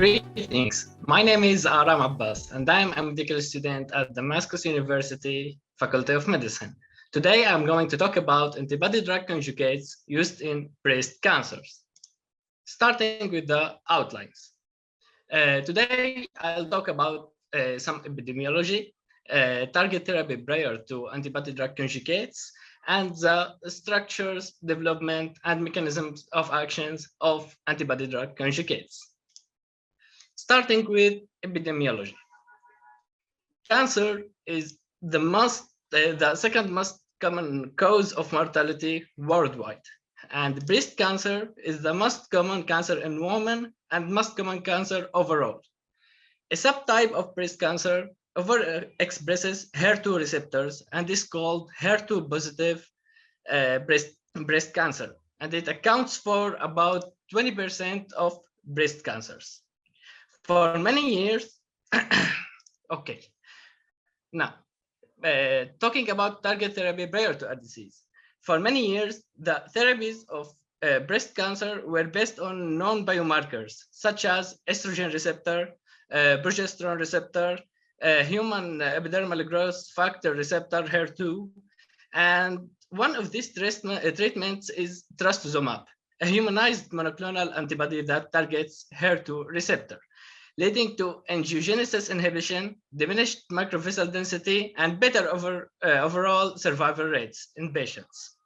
Greetings, my name is Aram Abbas and I am a medical student at Damascus University, Faculty of Medicine. Today I'm going to talk about antibody-drug conjugates used in breast cancers. Starting with the outlines. Today I'll talk about some epidemiology, target therapy prior to antibody-drug conjugates, and the structures, development, and mechanisms of actions of antibody-drug conjugates. Starting with epidemiology. Cancer is the second most common cause of mortality worldwide. And breast cancer is the most common cancer in women and most common cancer overall. A subtype of breast cancer overexpresses HER2 receptors and is called HER2 positive breast cancer. And it accounts for about 20% of breast cancers. For many years, okay. Now, talking about target therapy prior to a disease. For many years, the therapies of breast cancer were based on known biomarkers, such as estrogen receptor, progesterone receptor, human epidermal growth factor receptor, HER2, and one of these treatments is trastuzumab, a humanized monoclonal antibody that targets HER2 receptor, leading to angiogenesis inhibition, diminished macrovessel density, and better overall survival rates in patients.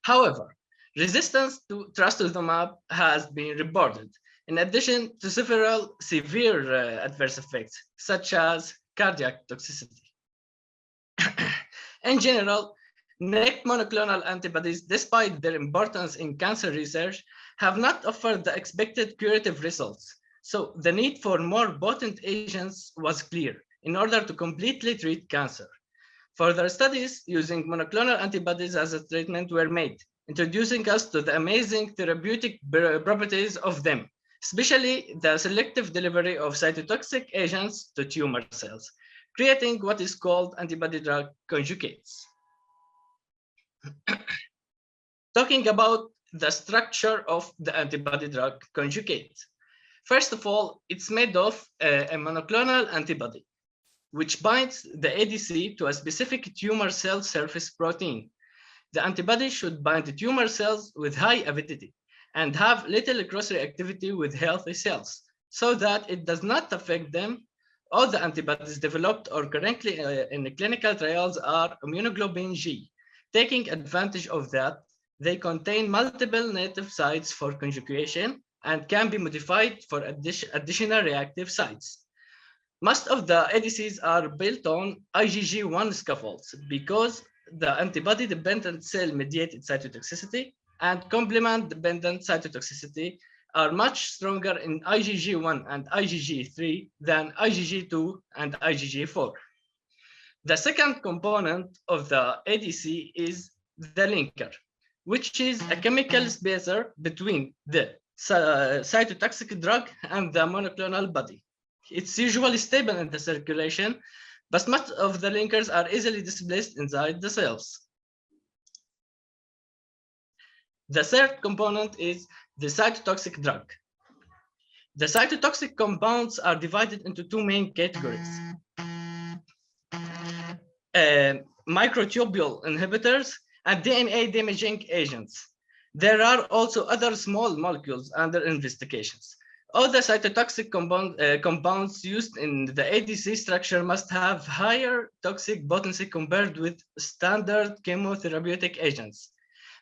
However, resistance to trastuzumab has been reported, in addition to several severe adverse effects, such as cardiac toxicity. In general, next monoclonal antibodies, despite their importance in cancer research, have not offered the expected curative results. So the need for more potent agents was clear in order to completely treat cancer. Further studies using monoclonal antibodies as a treatment were made, introducing us to the amazing therapeutic properties of them, especially the selective delivery of cytotoxic agents to tumor cells, creating what is called antibody-drug conjugates. Talking about the structure of the antibody-drug conjugate. First of all, it's made of a monoclonal antibody, which binds the ADC to a specific tumor cell surface protein. The antibody should bind the tumor cells with high avidity and have little cross-reactivity with healthy cells, so that it does not affect them. All the antibodies developed or currently in the clinical trials are immunoglobulin G. Taking advantage of that, they contain multiple native sites for conjugation and can be modified for additional reactive sites. Most of the ADCs are built on IgG1 scaffolds because the antibody-dependent cell-mediated cytotoxicity and complement-dependent cytotoxicity are much stronger in IgG1 and IgG3 than IgG2 and IgG4. The second component of the ADC is the linker, which is a chemical spacer between the cytotoxic drug and the monoclonal body. It's usually stable in the circulation, but most of the linkers are easily displaced inside the cells. The third component is the cytotoxic drug. The cytotoxic compounds are divided into two main categories. Microtubule inhibitors and DNA damaging agents. There are also other small molecules under investigations. All the cytotoxic compounds used in the ADC structure must have higher toxic potency compared with standard chemotherapeutic agents,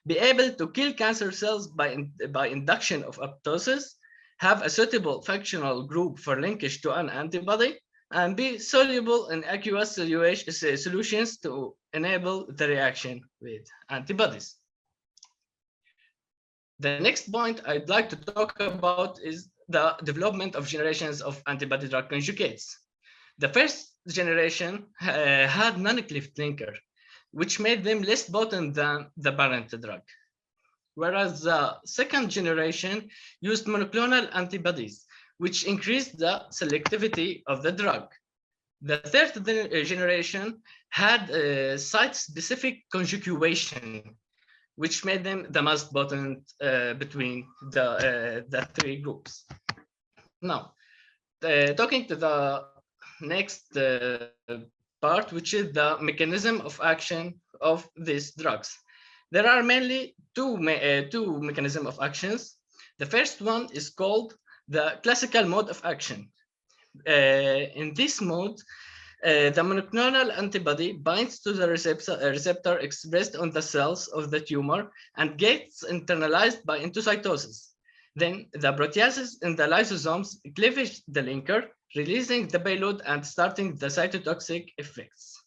be able to kill cancer cells by induction of apoptosis, have a suitable functional group for linkage to an antibody, and be soluble in aqueous solutions to enable the reaction with antibodies. The next point I'd like to talk about is the development of generations of antibody-drug conjugates. The first generation had non-cleaved linker, which made them less potent than the parent drug. Whereas the second generation used monoclonal antibodies, which increased the selectivity of the drug. The third generation had site-specific conjugation, which made them the most potent between the three groups. Now, talking to the next part, which is the mechanism of action of these drugs. There are mainly two mechanisms of actions. The first one is called the classical mode of action. In this mode, the monoclonal antibody binds to the receptor expressed on the cells of the tumor and gets internalized by endocytosis. Then the proteases in the lysosomes cleavage the linker, releasing the payload and starting the cytotoxic effects.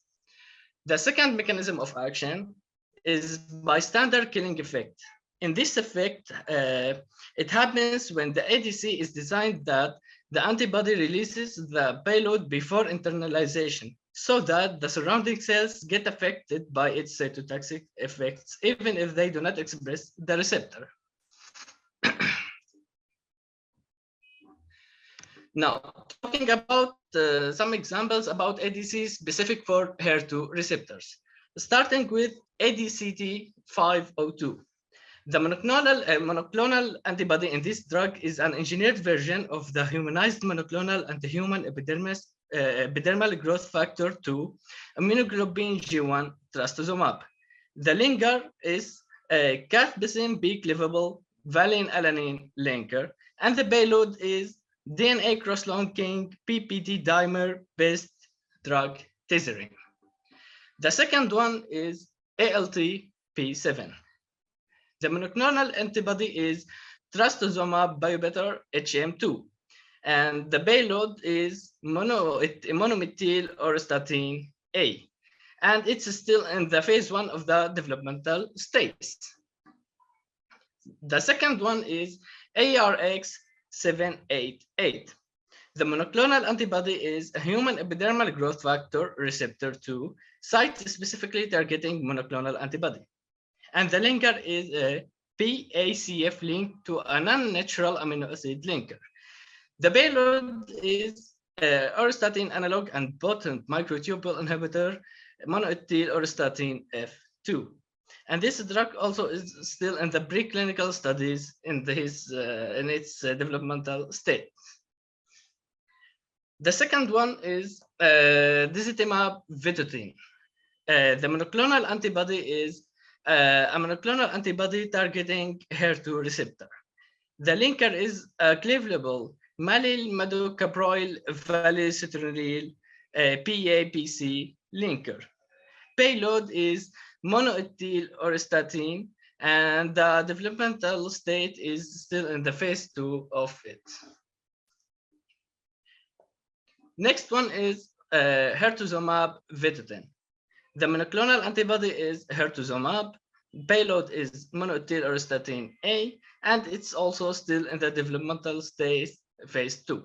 The second mechanism of action is bystander killing effect. In this effect, it happens when the ADC is designed that the antibody releases the payload before internalization, so that the surrounding cells get affected by its cytotoxic effects, even if they do not express the receptor. Now, talking about some examples about ADCs specific for HER2 receptors, starting with ADCT-502. The monoclonal antibody in this drug is an engineered version of the humanized monoclonal anti-human epidermal growth factor 2 immunoglobulin G1 trastuzumab. The linker is a cathepsin B cleavable valine alanine linker, and the payload is DNA cross-linking PPD dimer-based drug tesserae. The second one is ALT-P7. The monoclonal antibody is trastuzumab biobetter HM2, and the payload is monomethyl auristatin A, and it's still in the phase 1 of the developmental stage. The second one is ARX788. The monoclonal antibody is a human epidermal growth factor receptor 2, site-specifically targeting monoclonal antibody. And the linker is a PACF link to a non-natural amino acid linker. The payload is auristatin analog and potent microtubule inhibitor, monoethyl auristatin F2. And this drug also is still in the preclinical studies in its developmental state. The second one is disitamab vedotin. The monoclonal antibody is a monoclonal antibody targeting HER2 receptor. The linker is a cleavable mallyl madocaproyl valicitronil PAPC linker. Payload is monoethyl auristatin, and the developmental state is still in the phase 2 of it. Next one is hertuzumab vedotin. The monoclonal antibody is hertuzumab. Payload is monoethyl auristatin A, and it's also still in the developmental stage, phase 2.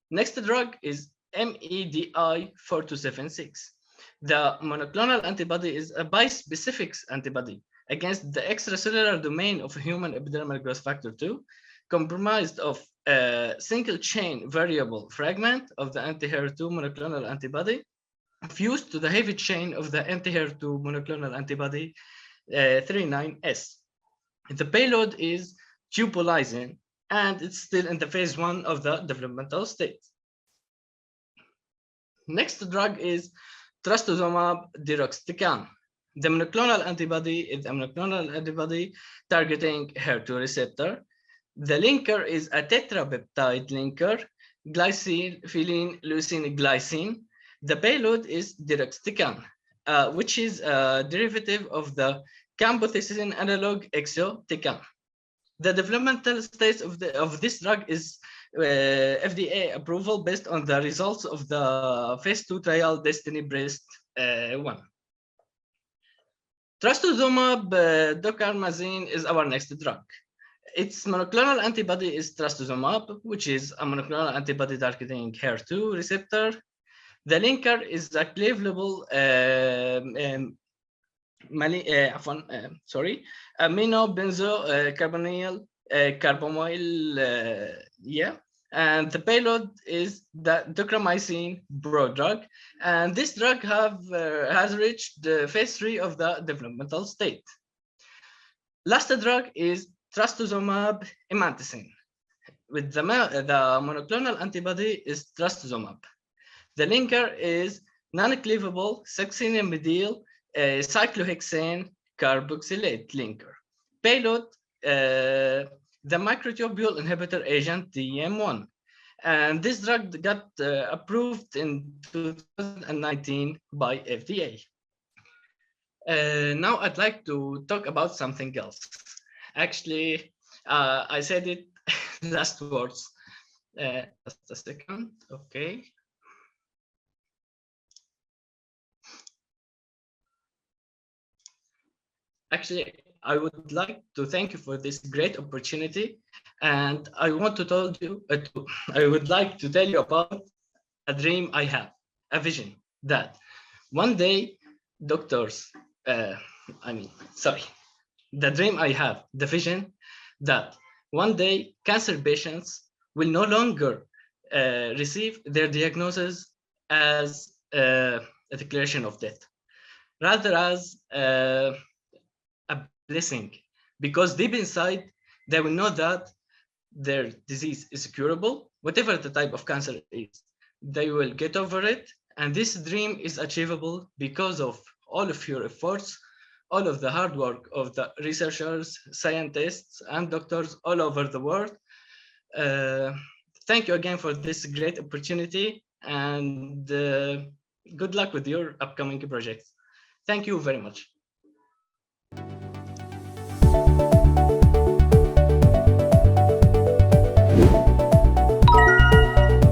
Next drug is MEDI-4276. The monoclonal antibody is a bispecific antibody against the extracellular domain of human epidermal growth factor 2, comprised of a single chain variable fragment of the anti-HER2 monoclonal antibody fused to the heavy chain of the anti-HER2 monoclonal antibody 39S. The payload is tubulizin, and it's still in the phase 1 of the developmental state. Next drug is trastuzumab deruxtecan. The monoclonal antibody is a monoclonal antibody targeting HER2 receptor. The linker is a tetrapeptide linker, glycine, phenyl, leucine, glycine. The payload is deruxtecan, which is a derivative of the camptothecin analog exotecan. The developmental stage of this drug is FDA approval based on the results of the phase 2 trial Destiny Breast 1. Trastuzumab deruxtecan is our next drug. Its monoclonal antibody is trastuzumab, which is a monoclonal antibody targeting HER2 receptor. The linker is a cleavable amino-benzo carbomoyl, and the payload is the ducromycin prodrug, and this drug has reached the phase 3 of the developmental state. Last drug is trastuzumab emtansine, with the monoclonal antibody is trastuzumab. The linker is non-cleavable succinylmidyl cyclohexane carboxylate linker. Payload, the microtubule inhibitor agent DM1. And this drug got approved in 2019 by FDA. Now I'd like to talk about something else. Actually, I said it last words. Just a second, okay. Actually, I would like to thank you for this great opportunity. And I want to tell you, I would like to tell you about a dream I have, a vision that one day doctors, the dream I have, the vision that one day cancer patients will no longer receive their diagnosis as a declaration of death, rather as a blessing, because deep inside they will know that their disease is curable, whatever the type of cancer is. They will get over it, and this dream is achievable because of all of your efforts, all of the hard work of the researchers, scientists, and doctors all over the world. Thank you again for this great opportunity, and good luck with your upcoming projects. Thank you very much.